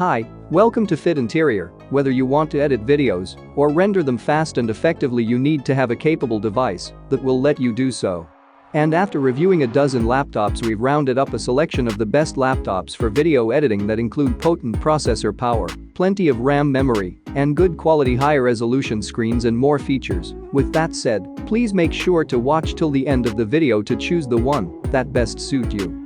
Hi, welcome to Fit Interior. Whether you want to edit videos or render them fast and effectively, you need to have a capable device that will let you do so. And after reviewing a dozen laptops, we've rounded up a selection of the best laptops for video editing that include potent processor power, plenty of RAM memory, and good quality high-resolution screens and more features. With that said, please make sure to watch till the end of the video to choose the one that best suits you.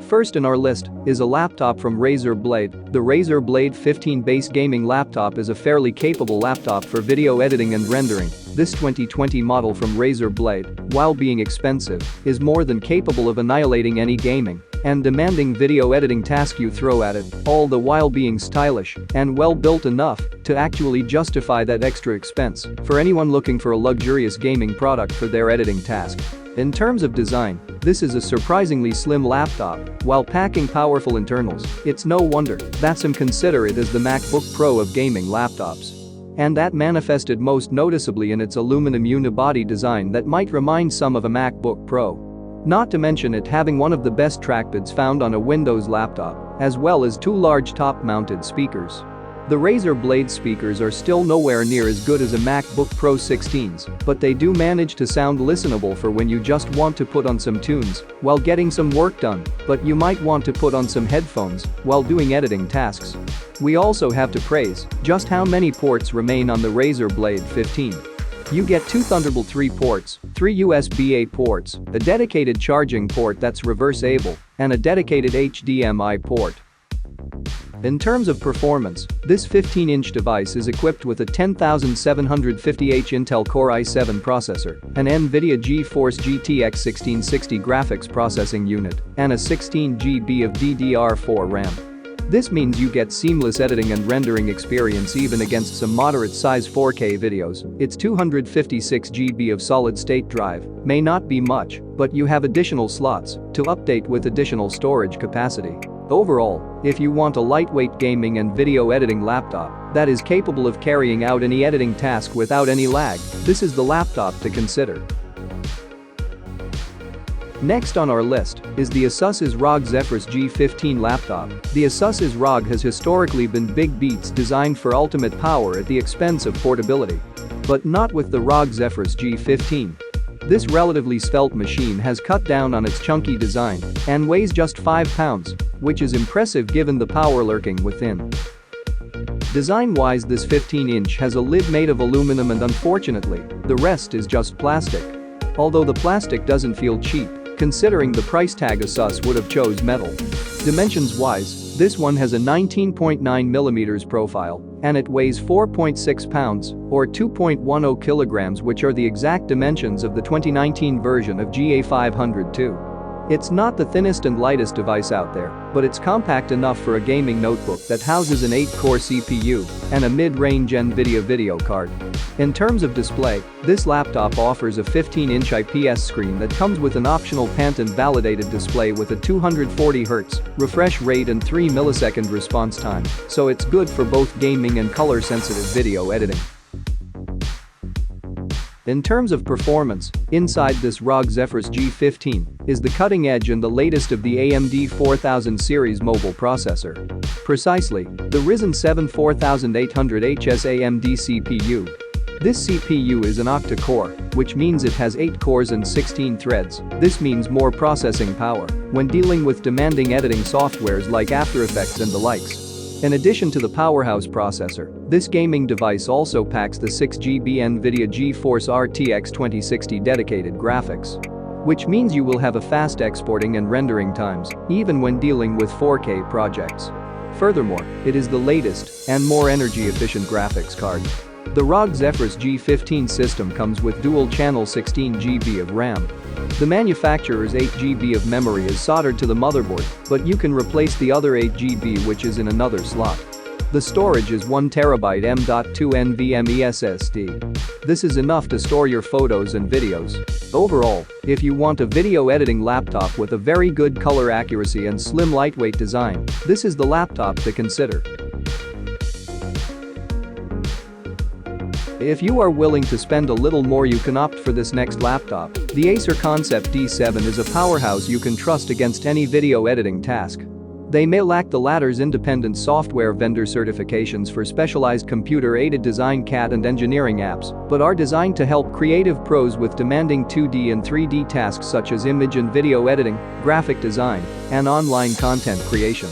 First in our list is a laptop from Razer Blade. The Razer Blade 15 base gaming laptop is a fairly capable laptop for video editing and rendering. This 2020 model from Razer Blade, while being expensive, is more than capable of annihilating any gaming and demanding video editing task you throw at it, all the while being stylish and well built enough to actually justify that extra expense for anyone looking for a luxurious gaming product for their editing task. In terms of design, this is a surprisingly slim laptop while packing powerful internals. It's no wonder that some consider it as the MacBook Pro of gaming laptops. And that manifested most noticeably in its aluminum unibody design that might remind some of a MacBook Pro. Not to mention it having one of the best trackpads found on a Windows laptop, as well as two large top-mounted speakers. The Razer Blade speakers are still nowhere near as good as a MacBook Pro 16's, but they do manage to sound listenable for when you just want to put on some tunes while getting some work done, but you might want to put on some headphones while doing editing tasks. We also have to praise just how many ports remain on the Razer Blade 15. You get two Thunderbolt 3 ports, 3 USB-A ports, a dedicated charging port that's reverse-able, and a dedicated HDMI port. In terms of performance, this 15-inch device is equipped with a 10750H Intel Core i7 processor, an NVIDIA GeForce GTX 1660 graphics processing unit, and a 16 GB of DDR4 RAM. This means you get seamless editing and rendering experience even against some moderate-size 4K videos. Its 256 GB of solid-state drive may not be much, but you have additional slots to update with additional storage capacity. Overall, if you want a lightweight gaming and video editing laptop that is capable of carrying out any editing task without any lag, this is the laptop to consider. Next on our list is the Asus ROG Zephyrus G15 laptop. The Asus ROG has historically been big beats designed for ultimate power at the expense of portability. But not with the ROG Zephyrus G15. This relatively svelte machine has cut down on its chunky design and weighs just 5 pounds, which is impressive given the power lurking within. Design-wise, this 15-inch has a lid made of aluminum and unfortunately, the rest is just plastic. Although the plastic doesn't feel cheap, considering the price tag, Asus would have chose metal. Dimensions-wise, this one has a 19.9mm profile and it weighs 4.6 pounds or 2.10 kilograms, which are the exact dimensions of the 2019 version of GA502. It's not the thinnest and lightest device out there, but it's compact enough for a gaming notebook that houses an 8-core CPU and a mid-range NVIDIA video card. In terms of display, this laptop offers a 15-inch IPS screen that comes with an optional Pantone-validated display with a 240Hz refresh rate and 3 millisecond response time, so it's good for both gaming and color-sensitive video editing. In terms of performance, inside this ROG Zephyrus G15 is the cutting edge and the latest of the AMD 4000 series mobile processor. Precisely, the Ryzen 7 4800HS AMD CPU. This CPU is an octa-core, which means it has 8 cores and 16 threads. This means more processing power when dealing with demanding editing softwares like After Effects and the likes. In addition to the powerhouse processor, this gaming device also packs the 6 GB NVIDIA GeForce RTX 2060 dedicated graphics. Which means you will have a fast exporting and rendering times, even when dealing with 4K projects. Furthermore, it is the latest and more energy-efficient graphics card. The ROG Zephyrus G15 system comes with dual-channel 16 GB of RAM. The manufacturer's 8 GB of memory is soldered to the motherboard, but you can replace the other 8 GB which is in another slot. The storage is 1TB M.2 NVMe SSD. This is enough to store your photos and videos. Overall, if you want a video editing laptop with a very good color accuracy and slim lightweight design, this is the laptop to consider. If you are willing to spend a little more, you can opt for this next laptop. The Acer Concept D7 is a powerhouse you can trust against any video editing task. They may lack the latter's independent software vendor certifications for specialized computer-aided design CAD and engineering apps, but are designed to help creative pros with demanding 2D and 3D tasks such as image and video editing, graphic design, and online content creation.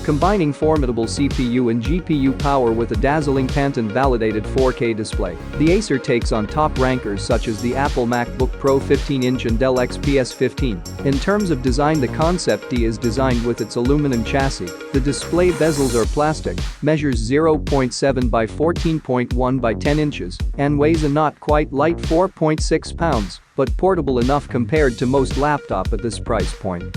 Combining formidable CPU and GPU power with a dazzling Pantone-validated 4K display, the Acer takes on top rankers such as the Apple MacBook Pro 15-inch and Dell XPS 15. In terms of design, the Concept D is designed with its aluminum chassis. The display bezels are plastic, measures 0.7 by 14.1 by 10 inches, and weighs a not quite light 4.6 pounds, but portable enough compared to most laptops at this price point.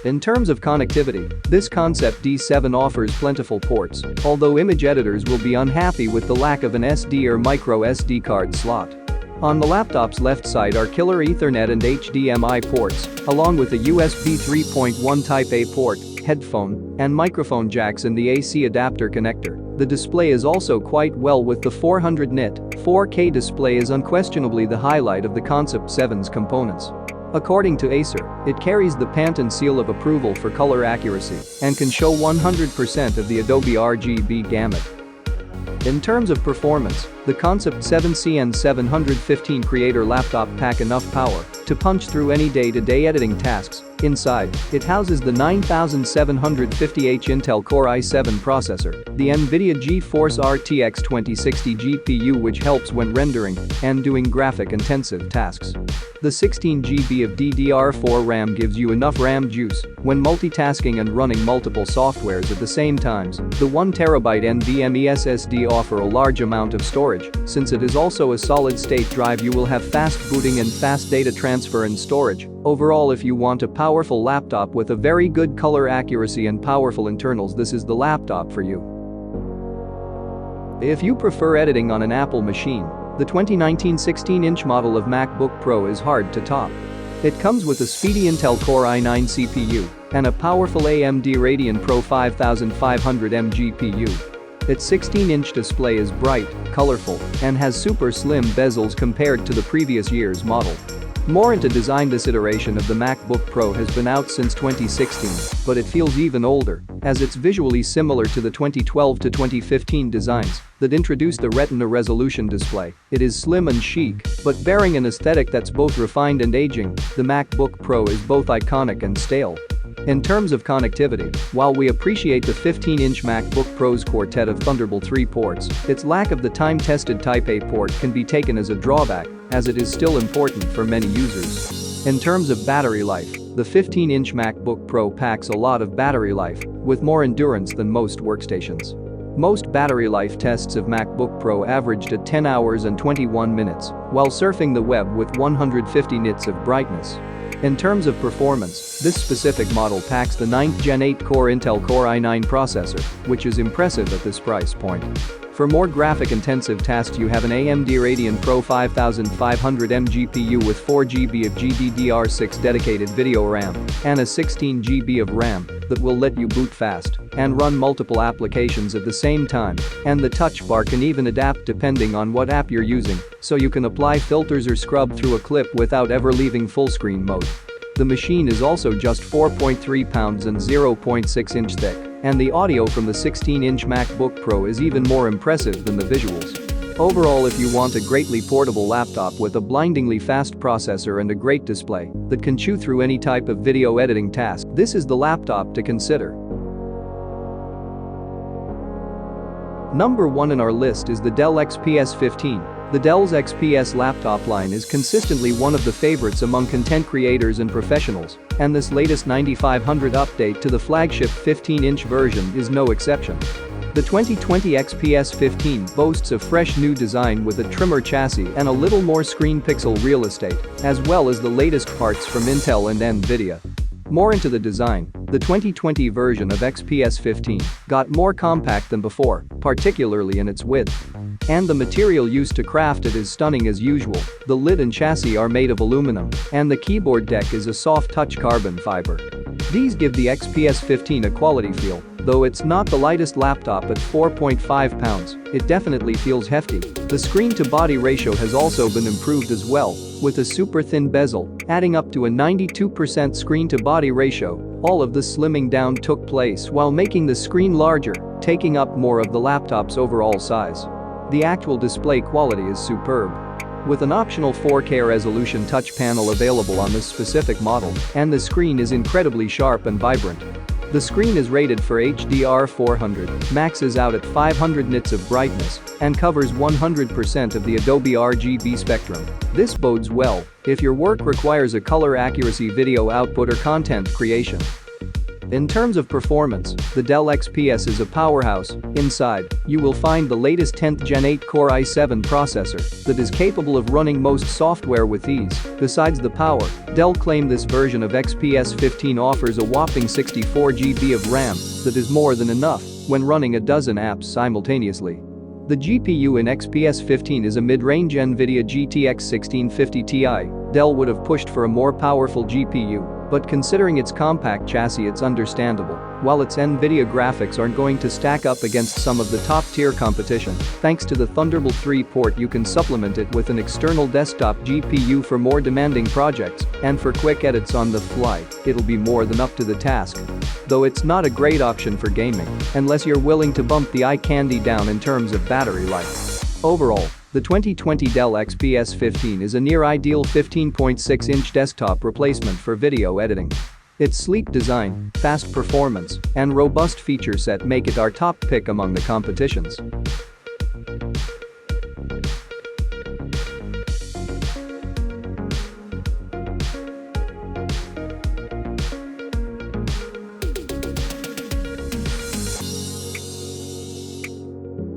In terms of connectivity, this Concept D7 offers plentiful ports, although image editors will be unhappy with the lack of an SD or micro SD card slot. On the laptop's left side are killer Ethernet and HDMI ports, along with a USB 3.1 Type-A port, headphone, and microphone jacks in the AC adapter connector. The display is also quite well with the 400 nit 4K display is unquestionably the highlight of the Concept 7's components. According to Acer, it carries the Pantone seal of approval for color accuracy and can show 100% of the Adobe RGB gamut. In terms of performance, the Concept 7 CN715 Creator laptop pack enough power to punch through any day-to-day editing tasks. Inside, it houses the 9750H Intel Core i7 processor, the NVIDIA GeForce RTX 2060 GPU, which helps when rendering and doing graphic-intensive tasks. The 16GB of DDR4 RAM gives you enough RAM juice when multitasking and running multiple softwares at the same time. The 1TB NVMe SSD offer a large amount of storage. Since it is also a solid-state drive, you will have fast booting and fast data transfer and storage. Overall, if you want a powerful laptop with a very good color accuracy and powerful internals, this is the laptop for you. If you prefer editing on an Apple machine, the 2019 16-inch model of MacBook Pro is hard to top. It comes with a speedy Intel Core i9 CPU and a powerful AMD Radeon Pro 5500M GPU. Its 16-inch display is bright, colorful, and has super slim bezels compared to the previous year's model. More into design, this iteration of the MacBook Pro has been out since 2016, but it feels even older, as it's visually similar to the 2012 to 2015 designs that introduced the Retina resolution display. It is slim and chic, but bearing an aesthetic that's both refined and aging. The MacBook Pro is both iconic and stale. In terms of connectivity, while we appreciate the 15-inch MacBook Pro's quartet of Thunderbolt 3 ports, its lack of the time-tested Type-A port can be taken as a drawback, as it is still important for many users. In terms of battery life, the 15-inch MacBook Pro packs a lot of battery life, with more endurance than most workstations. Most battery life tests of MacBook Pro averaged at 10 hours and 21 minutes, while surfing the web with 150 nits of brightness. In terms of performance, this specific model packs the 9th Gen 8-core Intel Core i9 processor, which is impressive at this price point. For more graphic-intensive tasks, you have an AMD Radeon Pro 5500M GPU with 4GB of GDDR6 dedicated video RAM and a 16GB of RAM that will let you boot fast and run multiple applications at the same time, and the touch bar can even adapt depending on what app you're using, so you can apply filters or scrub through a clip without ever leaving full screen mode. The machine is also just 4.3 pounds and 0.6 inch thick, and the audio from the 16-inch MacBook Pro is even more impressive than the visuals. Overall, if you want a greatly portable laptop with a blindingly fast processor and a great display that can chew through any type of video editing task, this is the laptop to consider. Number 1 in our list is the Dell XPS 15. The Dell's XPS laptop line is consistently one of the favorites among content creators and professionals, and this latest 9500 update to the flagship 15-inch version is no exception. The 2020 XPS 15 boasts a fresh new design with a trimmer chassis and a little more screen pixel real estate, as well as the latest parts from Intel and NVIDIA. More into the design, the 2020 version of XPS 15 got more compact than before, particularly in its width. And the material used to craft it is stunning as usual. The lid and chassis are made of aluminum, and the keyboard deck is a soft-touch carbon fiber. These give the XPS 15 a quality feel. Though it's not the lightest laptop at 4.5 pounds, it definitely feels hefty. The screen-to-body ratio has also been improved as well, with a super thin bezel, adding up to a 92% screen-to-body ratio. All of the slimming down took place while making the screen larger, taking up more of the laptop's overall size. The actual display quality is superb. With an optional 4K resolution touch panel available on this specific model, and the screen is incredibly sharp and vibrant. The screen is rated for HDR400, maxes out at 500 nits of brightness, and covers 100% of the Adobe RGB spectrum. This bodes well if your work requires a color accuracy video output or content creation. In terms of performance, the Dell XPS is a powerhouse. Inside, you will find the latest 10th Gen 8 Core i7 processor that is capable of running most software with ease. Besides the power, Dell claimed this version of XPS 15 offers a whopping 64 GB of RAM that is more than enough when running a dozen apps simultaneously. The GPU in XPS 15 is a mid-range NVIDIA GTX 1650 Ti. Dell would have pushed for a more powerful GPU. But considering its compact chassis, it's understandable. While its NVIDIA graphics aren't going to stack up against some of the top-tier competition, thanks to the Thunderbolt 3 port you can supplement it with an external desktop GPU for more demanding projects, and for quick edits on the fly, it'll be more than up to the task. Though it's not a great option for gaming, unless you're willing to bump the eye candy down in terms of battery life. Overall, the 2020 Dell XPS 15 is a near-ideal 15.6-inch desktop replacement for video editing. Its sleek design, fast performance, and robust feature set make it our top pick among the competition's.